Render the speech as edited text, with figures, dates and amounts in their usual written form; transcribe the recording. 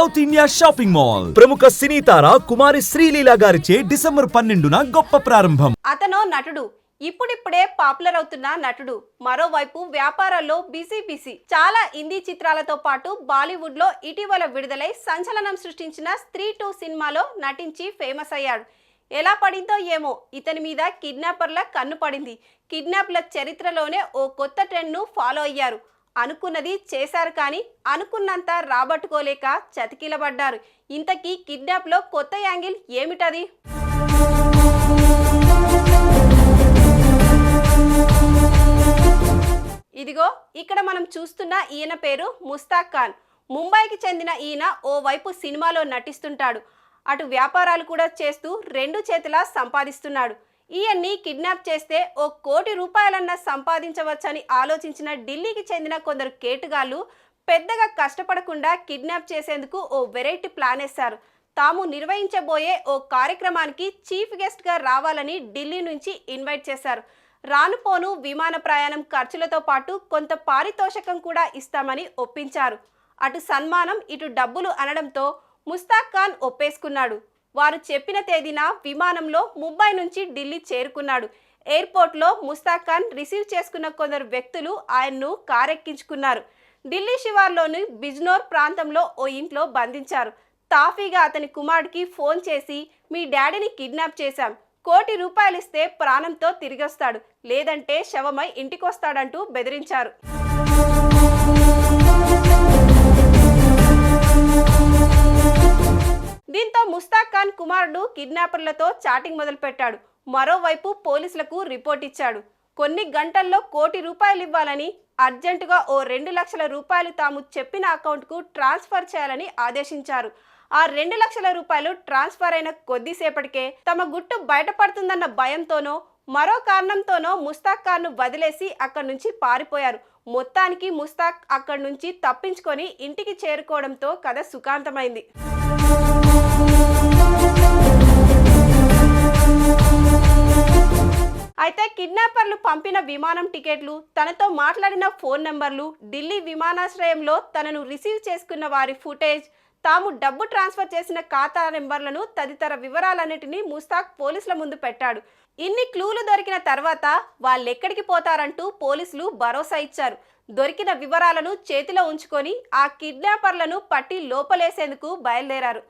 South India shopping mall ప్రముఖ సినీ తార కుమారి శ్రీలీల గారిచే December 12న గొప్ప ప్రారంభం. అతనో నటుడు, ఇప్పుడిప్పుడే పాపులర్ అవుతున్న నటుడు. మరోవైపు వ్యాపారాల్లో బిజీ. చాలా హిందీ చిత్రాలతో పాటు బాలీవుడ్ లో ఇటీవల విడుదలై సంచలనం సృష్టించిన స్త్రీ 2 సినిమాలో నటించి ఫేమస్ అయ్యాడు. ఎలా పడిందో ఏమో ఇతని మీద కిడ్నాపర్ల కన్ను పడింది. కిడ్నాప్ల చరిత్రలోనే ఓ కొత్త ట్రెండ్ ను ఫాలో అయ్యారు. అనుకున్నది చేశారు, కానీ అనుకున్నంత రాబట్టుకోలేక చతికిలబడ్డారు. ఇంతకీ కిడ్నాప్ లో కొత్త యాంగిల్ ఏమిటది? ఇదిగో ఇక్కడ మనం చూస్తున్న ఈయన పేరు ముస్తాక్ ఖాన్. ముంబైకి చెందిన ఈయన ఓవైపు సినిమాలో నటిస్తుంటాడు, అటు వ్యాపారాలు కూడా చేస్తూ రెండు చేతులా సంపాదిస్తున్నాడు. ఈయన్ని కిడ్నాప్ చేస్తే ఓ ₹1 కోటి సంపాదించవచ్చని ఆలోచించిన ఢిల్లీకి చెందిన కొందరు కేటుగాళ్లు పెద్దగా కష్టపడకుండా కిడ్నాప్ చేసేందుకు ఓ వెరైటీ ప్లాన్ వేశారు. తాము నిర్వహించబోయే ఓ కార్యక్రమానికి చీఫ్ గెస్ట్ గా రావాలని ఢిల్లీ నుంచి ఇన్వైట్ చేశారు. రానుపోను విమాన ప్రయాణం ఖర్చులతో పాటు కొంత పారితోషికం కూడా ఇస్తామని ఒప్పించారు. అటు సన్మానం ఇటు డబ్బులు అనడంతో ముస్తాక్ ఖాన్ ఒప్పేసుకున్నాడు. వారు చెప్పిన తేదీన విమానంలో ముంబై నుంచి ఢిల్లీ చేరుకున్నాడు. ఎయిర్పోర్ట్లో ముస్తాక్ ఖాన్ రిసీవ్ చేసుకున్న కొందరు వ్యక్తులు ఆయన్ను కారెక్కించుకున్నారు. ఢిల్లీ శివార్లోని బిజ్నోర్ ప్రాంతంలో ఓ ఇంట్లో బంధించారు. తాఫీగా అతని కుమారుడికి ఫోన్ చేసి, మీ డాడీని కిడ్నాప్ చేశాం, ₹1 కోటి ఇస్తే ప్రాణంతో తిరిగొస్తాడు, లేదంటే శవమై ఇంటికొస్తాడంటూ బెదిరించారు. దీంతో ముస్తాక్ ఖాన్ కుమారుడు కిడ్నాపర్లతో చాటింగ్ మొదలుపెట్టాడు. మరోవైపు పోలీసులకు రిపోర్ట్ ఇచ్చాడు. కొన్ని గంటల్లో ₹1 కోటి ఇవ్వాలని, అర్జెంటుగా ఓ ₹2 లక్షల తాము చెప్పిన అకౌంట్కు ట్రాన్స్ఫర్ చేయాలని ఆదేశించారు. ఆ ₹2 లక్షల ట్రాన్స్ఫర్ అయిన కొద్దిసేపటికే తమ గుట్టు బయటపడుతుందన్న భయంతోనో మరో కారణంతోనో ముస్తాక్ ఖాన్ను వదిలేసి అక్కడి నుంచి పారిపోయారు. మొత్తానికి ముస్తాక్ అక్కడి నుంచి తప్పించుకొని ఇంటికి చేరుకోవడంతో కథ సుఖాంతమైంది. అయితే కిడ్నాపర్లు పంపిన విమానం టికెట్లు, తనతో మాట్లాడిన ఫోన్ నెంబర్లు, ఢిల్లీ విమానాశ్రయంలో తనను రిసీవ్ చేసుకున్న వారి ఫుటేజ్, తాము డబ్బు ట్రాన్స్ఫర్ చేసిన ఖాతా నెంబర్లను తదితర వివరాలన్నిటినీ ముస్తాక్ పోలీసుల ముందు పెట్టాడు. ఇన్ని క్లూలు దొరికిన తర్వాత వాళ్ళెక్కడికి పోతారంటూ పోలీసులు భరోసా ఇచ్చారు. దొరికిన వివరాలను చేతిలో ఉంచుకొని ఆ కిడ్నాపర్లను పట్టి లోపలేసేందుకు బయలుదేరారు.